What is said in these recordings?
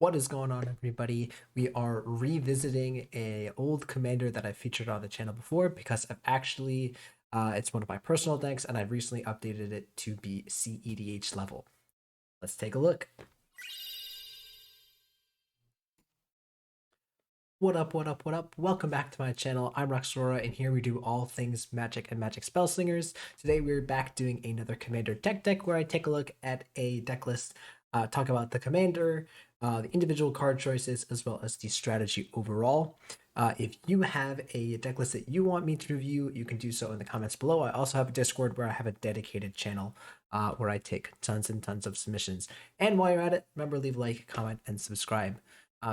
What is going on, everybody? We are revisiting a old commander that I featured on the channel before because it's one of my personal decks, and I've recently updated it to be cEDH level. Let's take a look. What up, what up, what up? Welcome back to my channel. I'm Roxora, and here we do all things Magic and Magic Spell Slingers. Today we're back doing another Commander deck where I take a look at a deck list, talk about the Commander, the individual card choices, as well as the strategy overall. If you have a deck list that you want me to review, you can do so in the comments below. I also have a Discord where I have a dedicated channel where I take tons and tons of submissions. And while you're at it, remember leave a like, comment, and subscribe.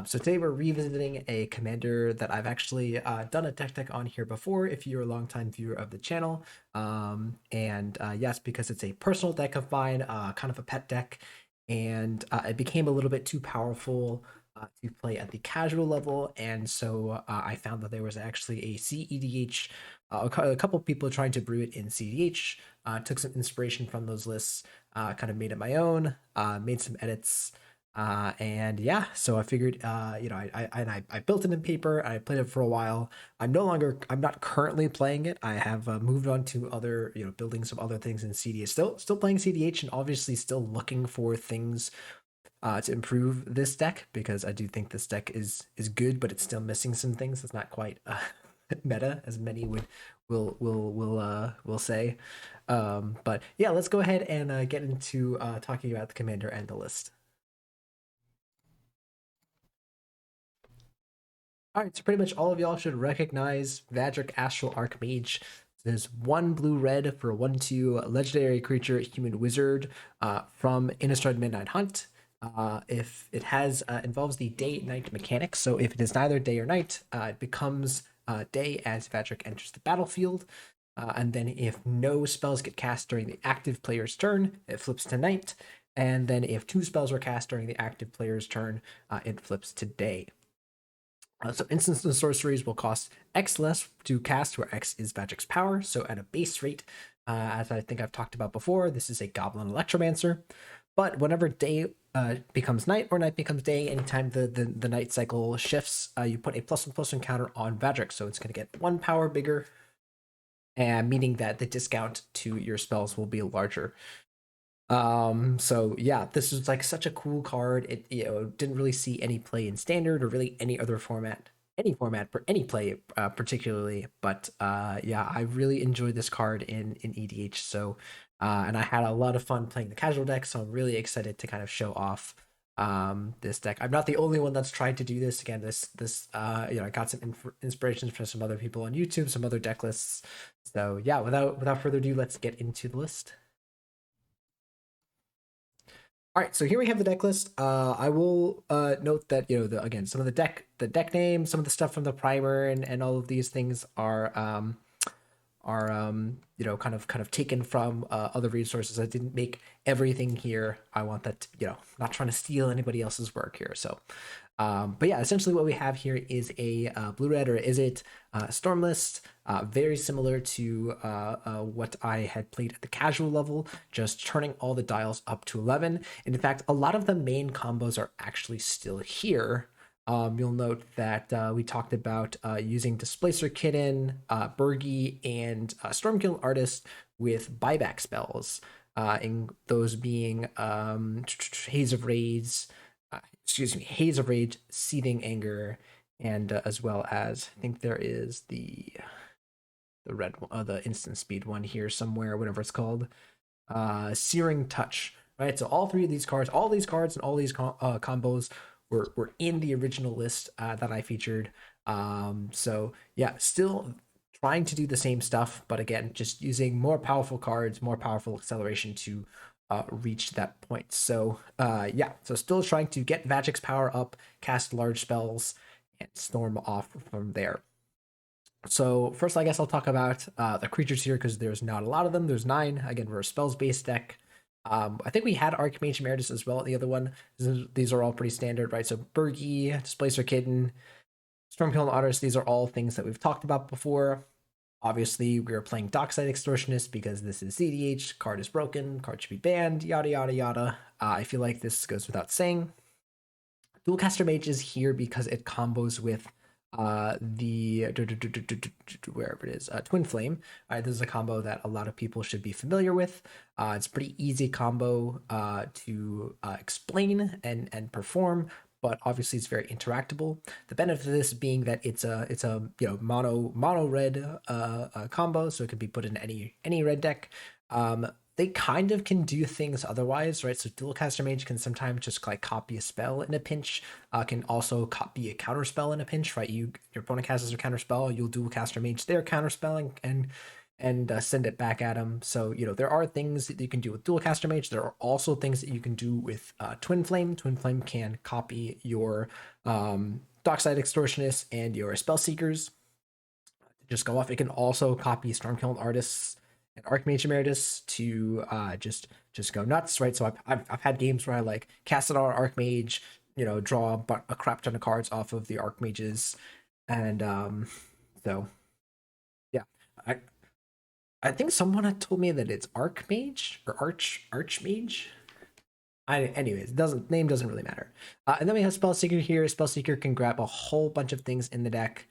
So today we're revisiting a commander that I've actually done a deck on here before if you're a longtime viewer of the channel. Yes, because it's a personal deck of mine, kind of a pet deck, and it became a little bit too powerful to play at the casual level, and so I found that there was actually a cEDH, a couple people trying to brew it in cEDH, took some inspiration from those lists, kind of made it my own, made some edits, and yeah, so I figured, I built it in paper. I played it for a while. I'm not currently playing it. I have moved on to other, building some other things in CDH. Still playing CDH, and obviously still looking for things to improve this deck because I do think this deck is good, but it's still missing some things. It's not quite meta as many will say. But yeah, let's go ahead and get into talking about the commander and the list. All right, so pretty much all of y'all should recognize Vadrik Astral Archmage. There's one blue red for 1/2 legendary creature, human wizard, from Innistrad Midnight Hunt. If it has involves the day night mechanic, so if it is neither day or night, it becomes day as Vadrik enters the battlefield. And then if no spells get cast during the active player's turn, it flips to night. And then if two spells were cast during the active player's turn, it flips to day. So instants and sorceries will cost X less to cast, where X is Magic's power. So at a base rate, as I think I've talked about before, this is a Goblin Electromancer. But whenever day becomes night or night becomes day, anytime the night cycle shifts, you put a +1/+1 counter on Vadrik. So it's going to get 1 power bigger, and meaning that the discount to your spells will be larger. So yeah, this is like such a cool card. It didn't really see any play in standard or really any other format, for any play particularly. But yeah, I really enjoyed this card in EDH. So and I had a lot of fun playing the casual deck, so I'm really excited to kind of show off this deck. I'm not the only one that's tried to do this. Again, this I got some inspirations from some other people on YouTube, some other deck lists. So yeah, without further ado, let's get into the list. All right, so here we have the deck list. I will note that again, some of the deck names, some of the stuff from the primer, and all of these things are kind of taken from other resources. I didn't make everything here. I want that not trying to steal anybody else's work here. So but yeah, essentially what we have here is a blue red, or is it storm list, very similar to what I had played at the casual level, just turning all the dials up to 11. And in fact, a lot of the main combos are actually still here. You'll note that we talked about using Displacer Kitten, Bergie, and Stormkill Artist with buyback spells, and those being Haze of Rage, Haze of Rage, Seething Anger, and as well as I think there is the red one, the instant speed one here somewhere, whatever it's called, Searing Touch. Right, so all three of these cards, all these cards, and all these combos were in the original list that I featured. So yeah, still trying to do the same stuff, but again, just using more powerful cards, more powerful acceleration to reach that point. So yeah, so still trying to get Vagic's power up, cast large spells, and storm off from there. So first, I guess I'll talk about the creatures here because there's not a lot of them. There's 9. Again, we're a spells-based deck. I think we had Archmage Emeritus as well at the other one. These are all pretty standard, right? So Bergie, Displacer Kitten, Stormkill Otters, these are all things that we've talked about before. Obviously, we are playing Dockside Extortionist because this is cEDH, card is broken, card should be banned, yada yada yada. I feel like this goes without saying. Dualcaster Mage is here because it combos with the wherever it is, Twin Flame. All right, this is a combo that a lot of people should be familiar with. It's a pretty easy combo to explain and perform, but obviously it's very interactable. The benefit of this being that it's a mono red combo, so it can be put in any red deck. They kind of can do things otherwise, right? So Dualcaster Mage can sometimes just like copy a spell in a pinch, can also copy a counter spell in a pinch, right? Your opponent casts their counter spell, you'll Dualcaster Mage their counter spell and send it back at them. So there are things that you can do with Dualcaster Mage. There are also things that you can do with Twin Flame. Twin Flame can copy your Dockside Extortionist and your Spell Seekers. Just go off. It can also copy Stormkiln Artists and Archmage Emeritus to just go nuts, right? So I've had games where I like cast it on Archmage, draw a crap ton of cards off of the Archmages, and so yeah, I think someone had told me that it's Archmage or Archmage. Anyways, name doesn't really matter. And then we have Spellseeker here. Spellseeker can grab a whole bunch of things in the deck.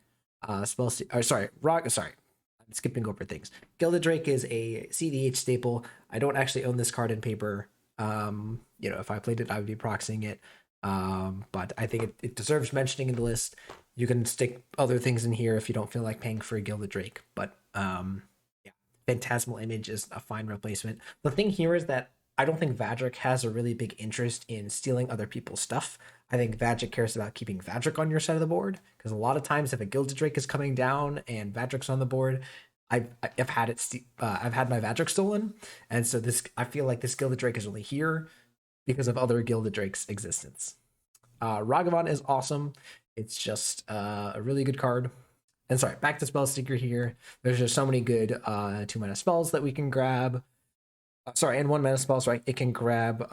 I'm skipping over things. Gilded Drake is a cEDH staple. I don't actually own this card in paper. If I played it, I would be proxying it. But I think it deserves mentioning in the list. You can stick other things in here if you don't feel like paying for a Gilded Drake. But yeah, Phantasmal Image is a fine replacement. The thing here is that I don't think Vadrik has a really big interest in stealing other people's stuff. I think Vadrik cares about keeping Vadrik on your side of the board, because a lot of times if a Gilded Drake is coming down and Vadrik's on the board, I've had I've had my Vadrik stolen, and so I feel like this Gilded Drake is only here because of other Gilded Drake's existence. Ragavan is awesome. It's just a really good card. And sorry, back to Spellseeker here. There's just so many good 2-mana spells that we can grab. And 1-mana spells, right? It can grab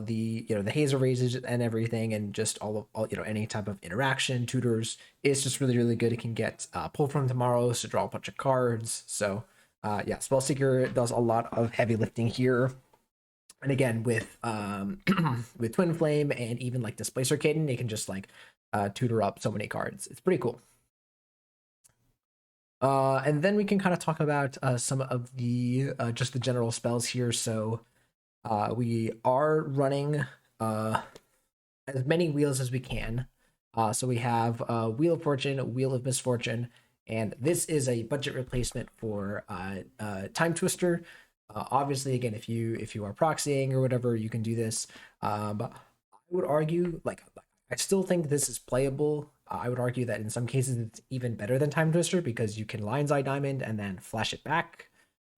the Hazer Raises and everything, and just all any type of interaction, tutors. It's just really, really good. It can get Pull from Tomorrows to draw a bunch of cards. So yeah, Spellseeker does a lot of heavy lifting here. And again, with with Twin Flame and even like Displacer Kitten, they can just like tutor up so many cards. It's pretty cool. And then we can kind of talk about some of the just the general spells here. So we are running as many wheels as we can. So we have Wheel of Fortune, Wheel of Misfortune, and this is a budget replacement for Time Twister. Obviously, again, if you are proxying or whatever, you can do this. But I would argue, like, I still think this is playable. I would argue that in some cases it's even better than Time Twister, because you can Lion's Eye Diamond and then flash it back.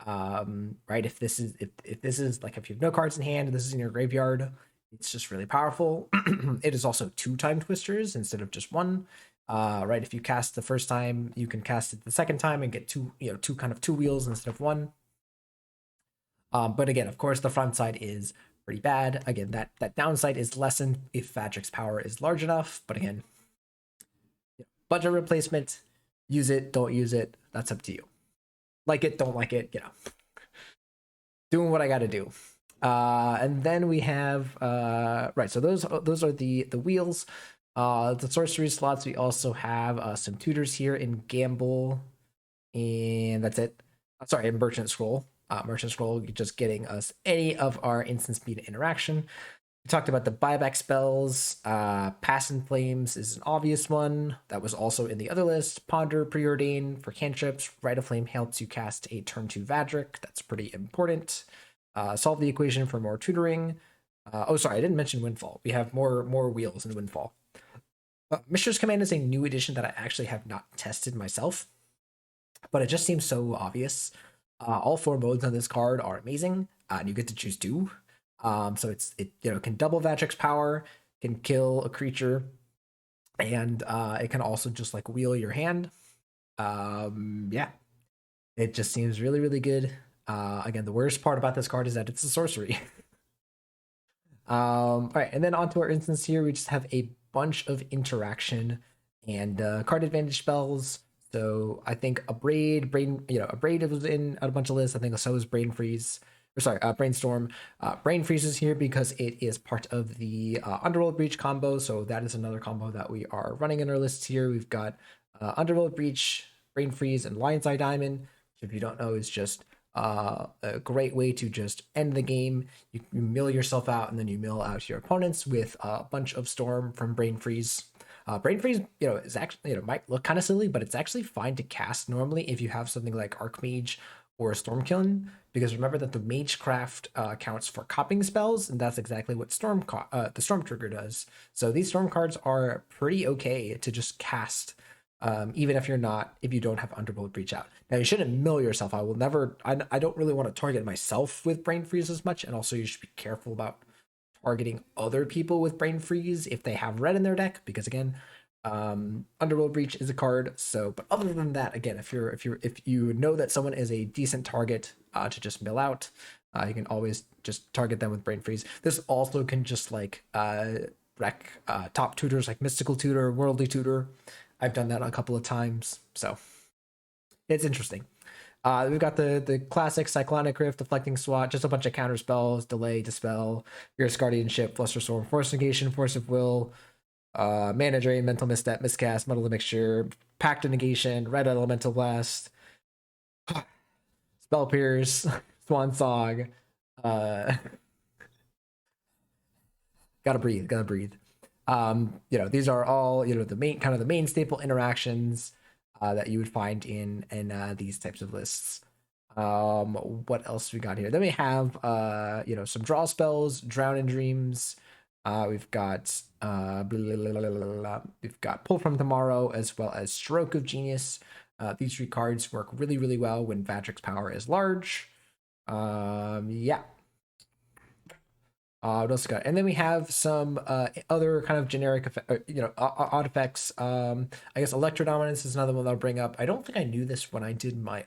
Right? If this is like, if you have no cards in hand and this is in your graveyard, it's just really powerful. It is also 2 Time Twisters instead of just 1. Right? If you cast the first time, you can cast it the second time and get two wheels instead of 1. But again, of course, the front side is pretty bad. Again, that downside is lessened if Vadrik's power is large enough. But again, budget replacement, use it, don't use it, that's up to you. Like it, don't like it, doing what I gotta do. And then we have right, so those are the wheels. The sorcery slots, we also have some tutors here in Gamble, and that's it. Sorry, in Merchant Scroll. Merchant Scroll, just getting us any of our instant speed interaction. We talked about the buyback spells. Pass in Flames is an obvious one. That was also in the other list. Ponder, Preordain for cantrips. Rite of Flame helps you cast a turn 2 Vadrik. That's pretty important. Solve the equation for more tutoring. I didn't mention Windfall. We have more wheels in Windfall. Mistress Command is a new addition that I actually have not tested myself, but it just seems so obvious. All 4 modes on this card are amazing, and you get to choose 2. So it can double Vadrik's power, can kill a creature, and it can also just like wheel your hand. Yeah, it just seems really, really good. Again, the worst part about this card is that it's a sorcery. All right, and then onto our instance here, we just have a bunch of interaction and card advantage spells. So I think a braid was in a bunch of lists. I think so is Brain Freeze. Brainstorm. Brain freezes here because it is part of the Underworld Breach combo. So that is another combo that we are running in our lists here. We've got Underworld Breach, Brain Freeze, and Lion's Eye Diamond, which if you don't know is just a great way to just end the game. You mill yourself out and then you mill out your opponents with a bunch of Storm from Brain Freeze. Brain Freeze, is actually, might look kind of silly, but it's actually fine to cast normally if you have something like Archmage or Stormkiln, because remember that the Magecraft counts for copying spells, and that's exactly what the Storm Trigger does. So these Storm cards are pretty okay to just cast, even if you don't have Underworld Breach out. Now you shouldn't mill yourself. I don't really want to target myself with Brain Freeze as much, and also you should be careful about targeting other people with Brain Freeze if they have red in their deck, because again, Underworld Breach is a card. So, but other than that, again, if you know that someone is a decent target to just mill out, you can always just target them with Brain Freeze. This also can just like wreck top tutors like Mystical Tutor, Worldly Tutor. I've done that a couple of times, so it's interesting. We've got the classic Cyclonic Rift, Deflecting Swat, just a bunch of counter spells, Delay, Dispel, Fierce Guardianship, Flusterstorm, Force Negation, Force of Will, Mana Drain, Mental Misstep, Miscast, Muddle the Mixture, Pact of Negation, Red Elemental Blast, Spell Pierce, Swan Song. Gotta breathe. These are all the main staple interactions that you would find in these types of lists. What else we got here? Then we have some draw spells, Drown in Dreams. We've got Pull from Tomorrow, as well as Stroke of Genius. These three cards work really, really well when Vadrik's power is large. Yeah. What else we got? And then we have some other kind of generic, odd effects. I guess Electrodominance is another one that I'll bring up. I don't think I knew this when I did my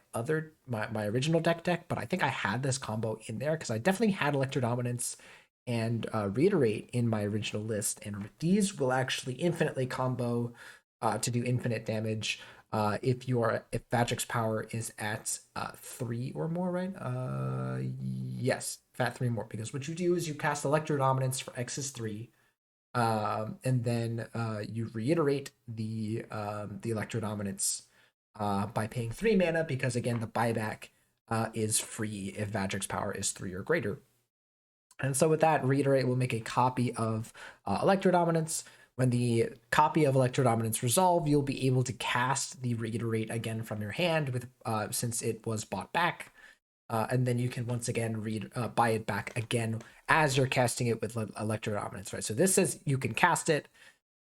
original deck, but I think I had this combo in there because I definitely had Electrodominance and Reiterate in my original list, and these will actually infinitely combo to do infinite damage if Vadrik's power is at 3 or more, right? Yes, at 3 more, because what you do is you cast Electrodominance for X is 3, and then you reiterate the Electrodominance by paying 3 mana, because again the buyback is free if Vadrik's power is 3 or greater. And so with that, Reiterate will make a copy of Electrodominance. When the copy of Electrodominance resolve, you'll be able to cast the Reiterate again from your hand with since it was bought back. And then you can once again buy it back again as you're casting it with Electrodominance, right? So this says you can cast it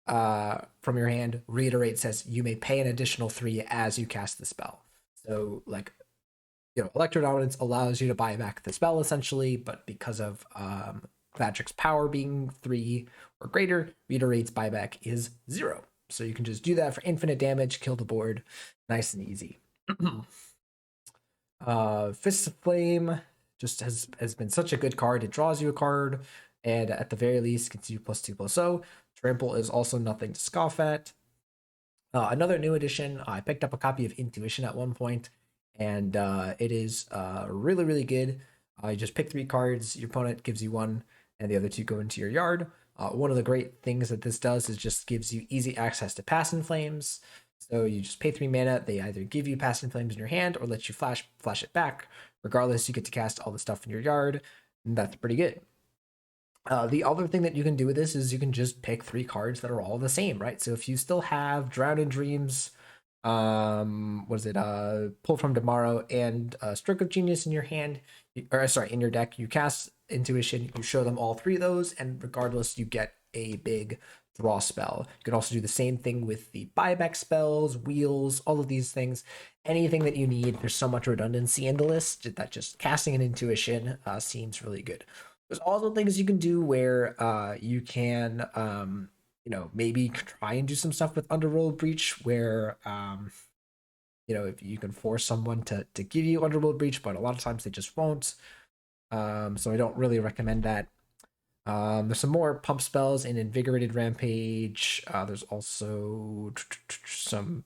from your hand. Reiterate says you may pay an additional 3 as you cast the spell. So Electrodominance allows you to buy back the spell essentially, but because of Vadrik's power being 3 or greater, Reiterate's buyback is 0. So you can just do that for infinite damage, kill the board, nice and easy. Fists of Flame just has been such a good card. It draws you a card, and at the very least gets you +2/+0. Trample is also nothing to scoff at. Another new addition, I picked up a copy of Intuition at one point, and it is really, really good. You just pick 3 cards, your opponent gives you 1, and the other 2 go into your yard. One of the great things that this does is just gives you easy access to Pass in Flames. So you just pay 3 mana, they either give you Pass in Flames in your hand or let you flash it back. Regardless, you get to cast all the stuff in your yard, and that's pretty good. The other thing that you can do with this is you can just pick 3 cards that are all the same, right? So if you still have Drown in Dreams, Pull from Tomorrow, and Stroke of Genius in your hand, in your deck, you cast Intuition, you show them all 3 of those, and regardless, you get a big draw spell. You can also do the same thing with the buyback spells, wheels, all of these things. Anything that you need, there's so much redundancy in the list that just casting an Intuition seems really good. There's also things you can do where you can maybe try and do some stuff with Underworld Breach where if you can force someone to give you Underworld Breach, but a lot of times they just won't. So I don't really recommend that. There's some more pump spells in Invigorated Rampage. There's also some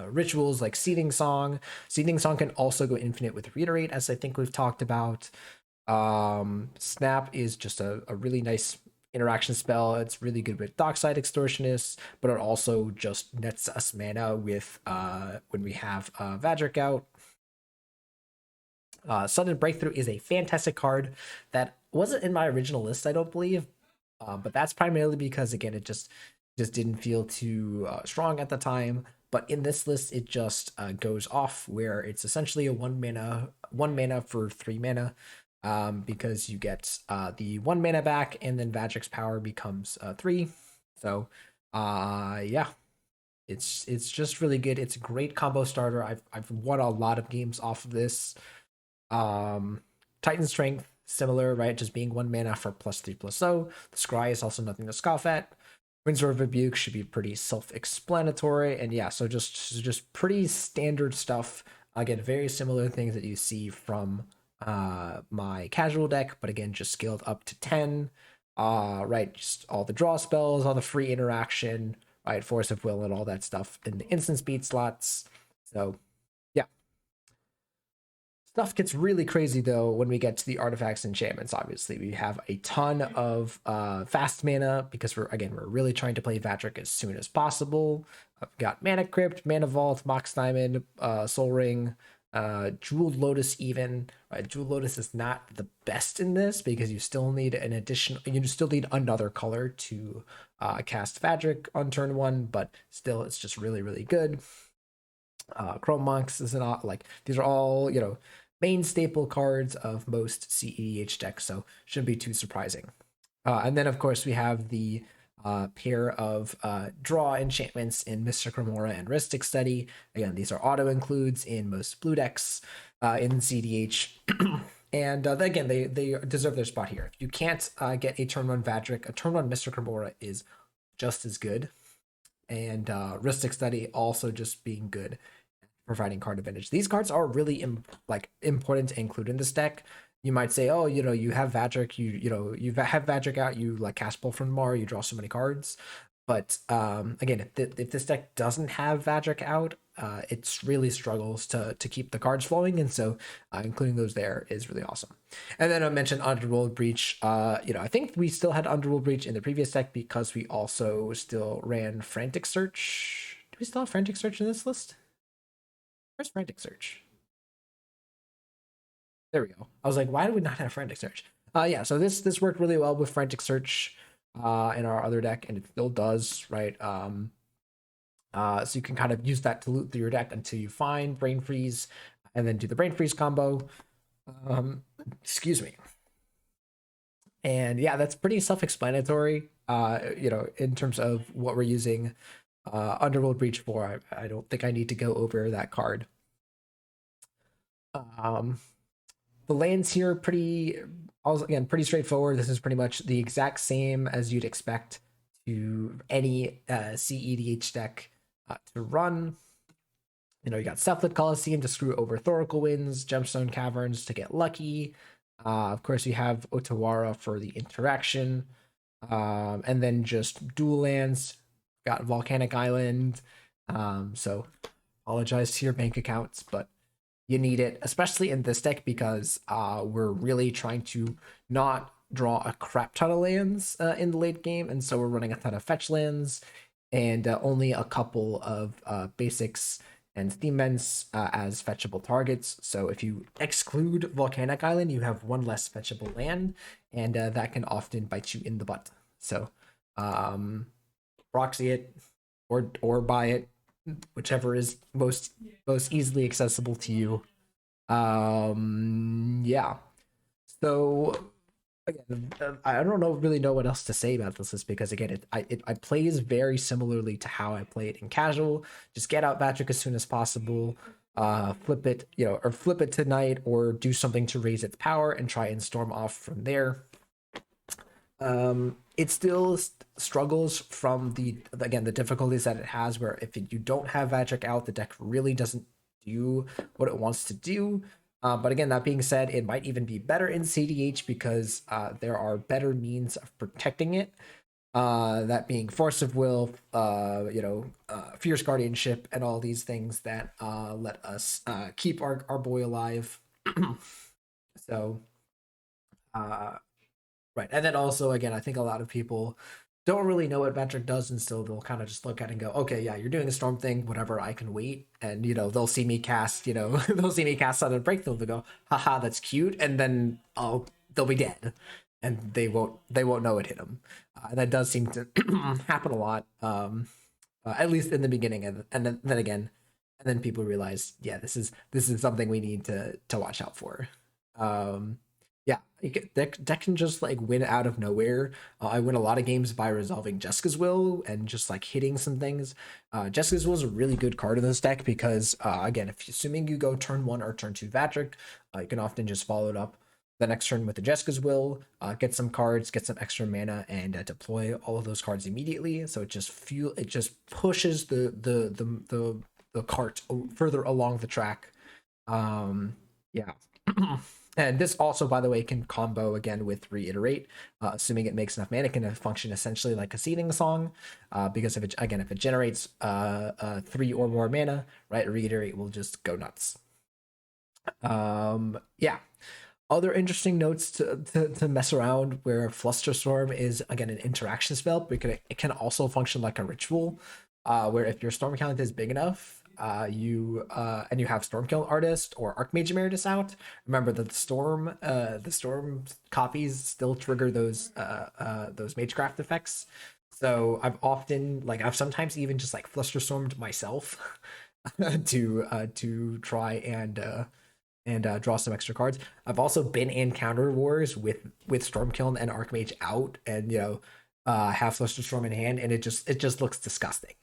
rituals like Seething Song. Seething Song can also go infinite with Reiterate, as I think we've talked about. Snap is just a really nice interaction spell. It's really good with Dockside Extortionist, but it also just nets us mana with when we have Vadrik out. Sudden Breakthrough is a fantastic card that wasn't in my original list, I don't believe, but that's primarily because again it just didn't feel too strong at the time. But in this list, it just goes off where it's essentially a one mana for 3 mana, because you get the 1 mana back, and then Vadric's power becomes 3. So, yeah, it's just really good. It's a great combo starter. I've won a lot of games off of this. Titan Strength, similar, right? Just being 1 mana for +3/+0. The Scry is also nothing to scoff at. Windsor Rebuke should be pretty self-explanatory, and yeah, so just pretty standard stuff. Again, very similar things that you see from my casual deck, but again, just scaled up to 10. Right, just all the draw spells, all the free interaction, right, Force of Will and all that stuff in the instant speed slots. So yeah, stuff gets really crazy though when we get to the artifacts and enchantments. Obviously, we have a ton of fast mana because we're really trying to play Vadrik as soon as possible. I've got Mana Crypt, Mana Vault, Mox Diamond, Soul Ring, Jeweled Lotus. Even right, Jeweled Lotus is not the best in this because you still need you still need another color to cast Vadrik on turn 1, but still, it's just really good. Chrome Monks is not like these are all main staple cards of most cEDH decks, so shouldn't be too surprising. And then of course we have the pair of draw enchantments in Mystic Remora and Rhystic Study. Again, these are auto includes in most blue decks in cEDH. And again, they deserve their spot here. If you can't get a turn 1 Vadrik, a turn 1 Mystic Remora is just as good. And Rhystic Study also just being good, providing card advantage. These cards are really important to include in this deck. You might say, oh, you have Vadrik, you have Vadrik out, you like cast Pull from Mar, you draw so many cards. But again, if this deck doesn't have Vadrik out, it really struggles to keep the cards flowing, and so including those there is really awesome. And then I mentioned Underworld Breach. I think we still had Underworld Breach in the previous deck because we also still ran Frantic Search. Do we still have Frantic Search in this list? Where's Frantic Search? There we go. I was like, why do we not have Frantic Search? Yeah, so this worked really well with Frantic Search in our other deck, and it still does, right? So you can kind of use that to loot through your deck until you find Brain Freeze, and then do the Brain Freeze combo. Excuse me. And yeah, that's pretty self-explanatory. In terms of what we're using Underworld Breach for. I don't think I need to go over that card. The lands here pretty straightforward. This is pretty much the exact same as you'd expect to any cEDH deck to run. You got Cephalid Coliseum to screw over Thoracle Winds, Gemstone Caverns to get lucky. Of course, you have Otawara for the interaction. And then just dual lands. Got Volcanic Island. So apologize to your bank accounts, but you need it, especially in this deck because we're really trying to not draw a crap ton of lands in the late game, and so we're running a ton of fetch lands and only a couple of basics and theme vents as fetchable targets. So if you exclude Volcanic Island, you have one less fetchable land, and that can often bite you in the butt. So proxy it or buy it, whichever is most easily accessible to you. Yeah. So again, I don't really know what else to say about this list because again, it plays very similarly to how I play it in casual. Just get out Vadrik as soon as possible. Flip it, or flip it tonight, or do something to raise its power and try and storm off from there. It still struggles from the difficulties that it has, where if you don't have Vadrik out, the deck really doesn't do what it wants to do. But again, that being said, it might even be better in cEDH because there are better means of protecting it. That being Force of Will, Fierce Guardianship, and all these things that let us keep our boy alive. So Uh, right. And then also, again, I think a lot of people don't really know what Vadrik does, and so they'll kind of just look at it and go, okay, yeah, you're doing a storm thing, whatever, I can wait. And, they'll see me cast, they'll see me cast Sudden Breakthrough, they'll go, haha, that's cute. And then they'll be dead. And they won't know it hit them. And that does seem to happen a lot, at least in the beginning. And then again, and then people realize, yeah, this is something we need to watch out for. Um, yeah, deck can just like win out of nowhere. I win a lot of games by resolving Jessica's Will and just like hitting some things. Jessica's Will is a really good card in this deck because, again, if assuming you go turn 1 or turn 2 Vadrik, you can often just follow it up the next turn with the Jessica's Will, get some cards, get some extra mana, and deploy all of those cards immediately. So it just pushes the cart further along the track. Yeah. And this also, by the way, can combo again with Reiterate, assuming it makes enough mana. It can function essentially like a seeding song, because if it generates 3 or more mana, right, Reiterate will just go nuts. Yeah. Other interesting notes to mess around where Flusterstorm is again an interaction spell, because it can also function like a ritual, where if your storm count is big enough, you and you have Stormkill Artist or Archmage Emeritus out. Remember that the storm copies still trigger those Magecraft effects. So I've sometimes even just like Flusterstormed myself to try and draw some extra cards. I've also been in counter wars with Stormkill and Archmage out, and have Flusterstorm in hand, and it just looks disgusting.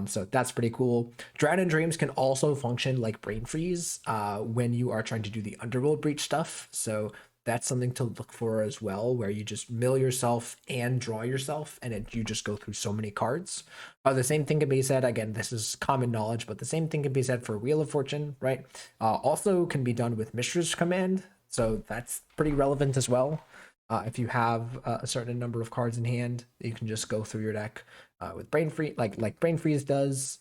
So that's pretty cool. Drown in Dreams can also function like Brain Freeze when you are trying to do the Underworld Breach stuff. So that's something to look for as well, where you just mill yourself and draw yourself, and you just go through so many cards. The same thing can be said, again, this is common knowledge, but the same thing can be said for Wheel of Fortune, right? Also can be done with Mishra's Command, so that's pretty relevant as well. If you have a certain number of cards in hand, you can just go through your deck with Brain Freeze, like Brain Freeze does.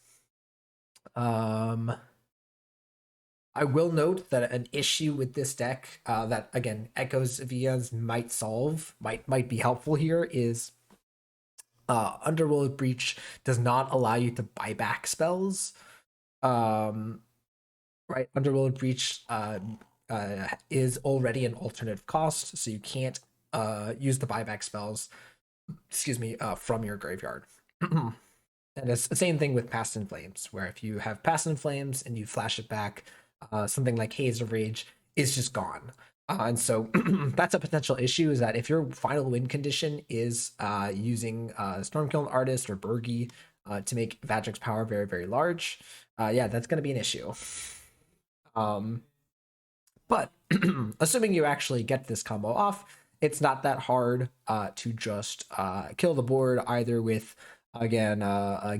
I will note that an issue with this deck, that again Echoes Vias might be helpful here, is Underworld Breach does not allow you to buy back spells. Right, Underworld Breach is already an alternative cost, so you can't use the buyback spells, excuse me, from your graveyard. And it's the same thing with Past in Flames, where if you have Past in Flames and you flash it back, something like Haze of Rage is just gone. And so that's a potential issue, is that if your final win condition is using Stormkill Artist or Burgi to make Vadrik's power very, very large, yeah, that's going to be an issue. But assuming you actually get this combo off, it's not that hard to just kill the board, either with, again,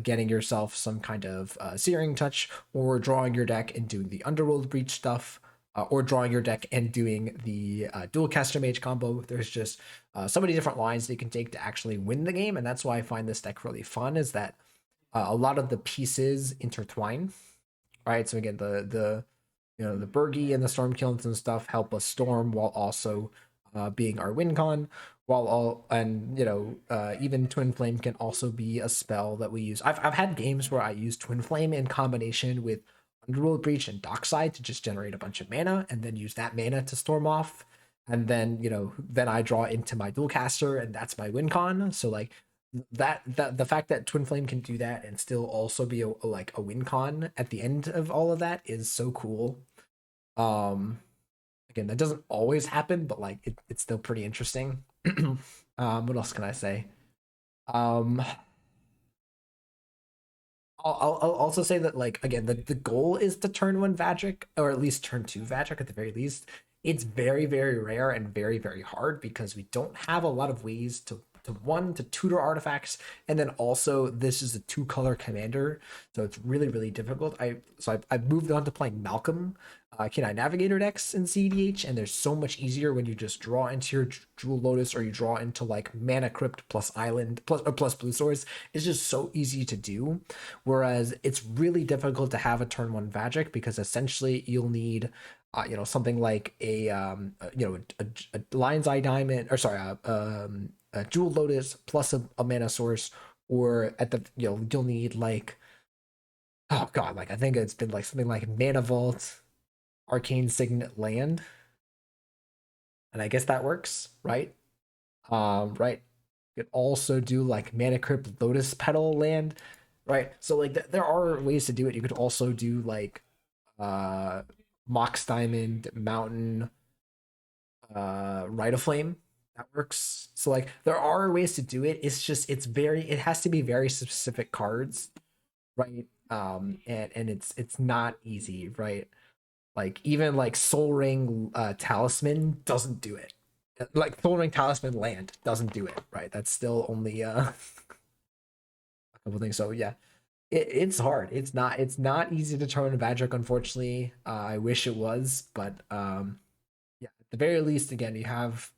getting yourself some kind of Searing Touch, or drawing your deck and doing the Underworld Breach stuff, or drawing your deck and doing the Dual Caster Mage combo. There's just so many different lines that you can take to actually win the game, and that's why I find this deck really fun, is that a lot of the pieces intertwine, right? So again, the Burgi and the Stormkills and stuff help us storm while also being our win con. Even Twin Flame can also be a spell that we use. I've had games where I use Twin Flame in combination with Underworld Breach and Dockside to just generate a bunch of mana, and then use that mana to storm off. And then I draw into my Dual Caster, and that's my win con. So like that the fact that Twin Flame can do that and still also be a win con at the end of all of that is so cool. Again, that doesn't always happen, but like it's still pretty interesting. What else can I say? um I'll also say that, like, again, the goal is to turn 1 Vadrik, or at least turn 2 Vadrik at the very least. It's very, very rare and very, very hard, because we don't have a lot of ways to tutor artifacts, and then also this is a 2-color commander, so it's really, really difficult. I've moved on to playing Malcolm, Kid Navigator decks in cEDH, and they're so much easier when you just draw into your Jewel Lotus, or you draw into like Mana Crypt plus Island plus Blue Swords. It's just so easy to do, whereas it's really difficult to have a turn 1 Vadrik, because essentially you'll need something like a Lion's Eye Diamond, or sorry, a Jewel Lotus plus a mana source, or at the you'll need like, oh god, like I think it's been like something like Mana Vault, Arcane Signet Land, and I guess that works, right? Right. You could also do like Mana Crypt Lotus Petal Land, right? So like there are ways to do it. You could also do like uh Mox Diamond Mountain, Rite of Flame. That works. So like there are ways to do it. It's just it has to be very specific cards, right? And it's not easy, right? Like even like Soul Ring Talisman doesn't do it. Like Soul Ring Talisman Land doesn't do it, right? That's still only a couple things. So yeah, it's hard. It's not easy to turn Vadrik, unfortunately. I wish it was, but yeah, at the very least, again, you have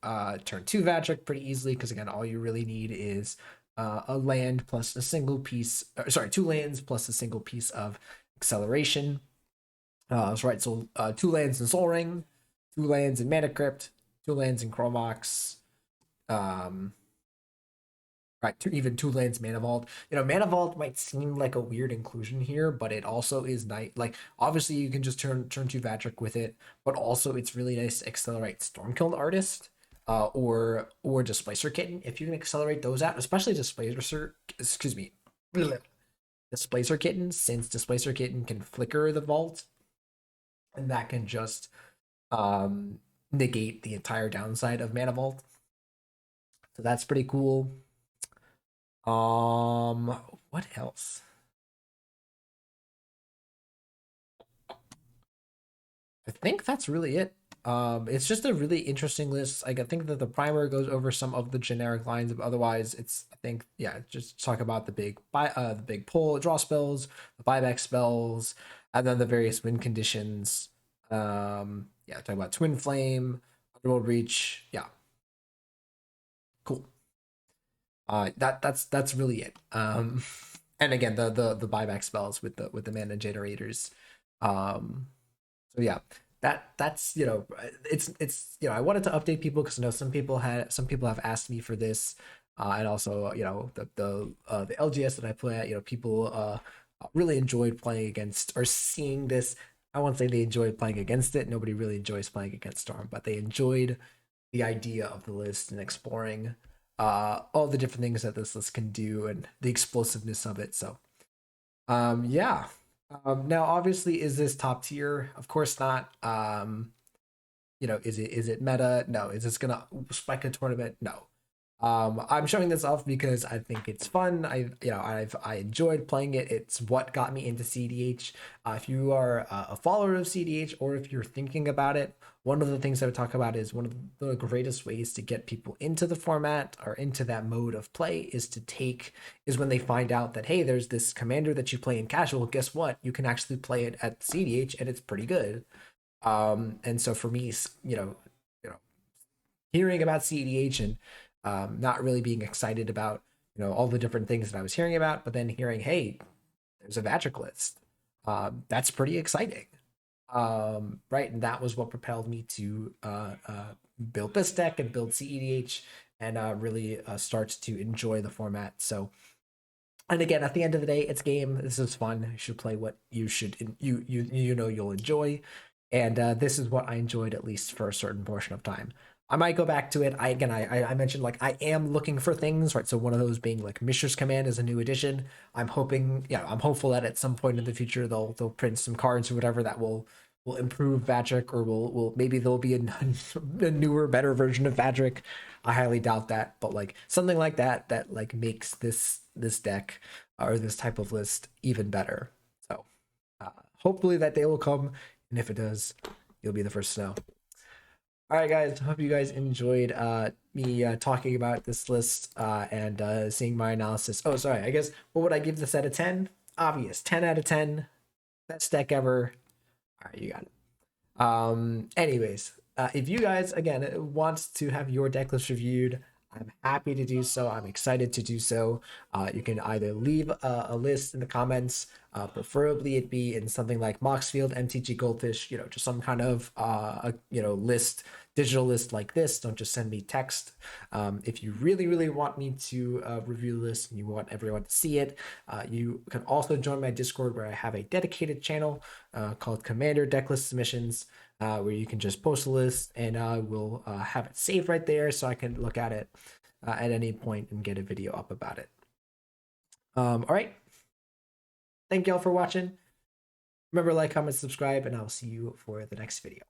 turn two Vadrik pretty easily, because again, all you really need is a land plus a single piece. Sorry, two lands plus a single piece of acceleration. That's right. So two lands in Soul Ring, two lands in Mana Crypt, two lands in Chromox. Um, right, even two lands Mana Vault. Mana Vault might seem like a weird inclusion here, but it also is nice. Like obviously, you can just turn two Vatric with it, but also it's really nice to accelerate Stormkilled Artist, or Displacer Kitten if you can accelerate those out, especially Displacer. Excuse me, Displacer Kitten, since Displacer Kitten can flicker the vault, and that can just um negate the entire downside of Mana Vault. So that's pretty cool. What else? I think that's really it. It's just a really interesting list. Like, I think that the primer goes over some of the generic lines, but otherwise, it's I think yeah, just talk about the big pull draw spells, the buyback spells, and then the various win conditions. Yeah, talk about Twin Flame, Underworld Reach. Yeah, cool. That's really it. And again, the buyback spells with the mana generators. So yeah, that's it's I wanted to update people because I know some people have asked me for this, and also the LGS that I play at, people really enjoyed playing against or seeing this. I won't say they enjoyed playing against it. Nobody really enjoys playing against Storm, but they enjoyed the idea of the list and exploring all the different things that this list can do and the explosiveness of it. So yeah. Now, obviously, is this top tier? Of course not. Is it meta? No. Is this gonna spike a tournament? No. I'm showing this off because I think it's fun. I enjoyed playing it. It's what got me into cEDH. If you are a follower of cEDH, or if you're thinking about it, one of the things I would talk about is one of the greatest ways to get people into the format or into that mode of play is when they find out that, hey, there's this commander that you play in casual. Guess what? You can actually play it at cEDH, and it's pretty good. And so for me, you know, hearing about cEDH and not really being excited about all the different things that I was hearing about, but then hearing, hey, there's a Vadrik list. That's pretty exciting, right? And that was what propelled me to build this deck and build cEDH, and really start to enjoy the format. So, and again, at the end of the day, it's game. This is fun. You should play what you'll enjoy, and this is what I enjoyed, at least for a certain portion of time. I might go back to it. I mentioned, like, I am looking for things, right? So one of those being like Mishra's Command is a new addition. I'm hopeful that at some point in the future they'll print some cards or whatever that will improve Vadrik, or will maybe there'll be a newer, better version of Vadrik. I highly doubt that, but like something like that like makes this deck or this type of list even better. So hopefully that day will come, and if it does, you'll be the first to know. All right, guys. Hope you guys enjoyed me talking about this list and seeing my analysis. Oh, sorry. I guess what would I give this out of 10? Obvious. 10 out of 10. Best deck ever. All right, you got it. Anyways, if you guys again want to have your deck list reviewed, I'm happy to do so. I'm excited to do so. You can either leave a list in the comments, Preferably it be in something like Moxfield, MTG Goldfish, just some kind of list, digital list like this. Don't just send me text. If you really, really want me to review the list and you want everyone to see it, you can also join my Discord where I have a dedicated channel called Commander Decklist Submissions, where you can just post a list and I will have it saved right there so I can look at it at any point and get a video up about it. All right. Thank y'all for watching. Remember, like, comment, subscribe, and I'll see you for the next video.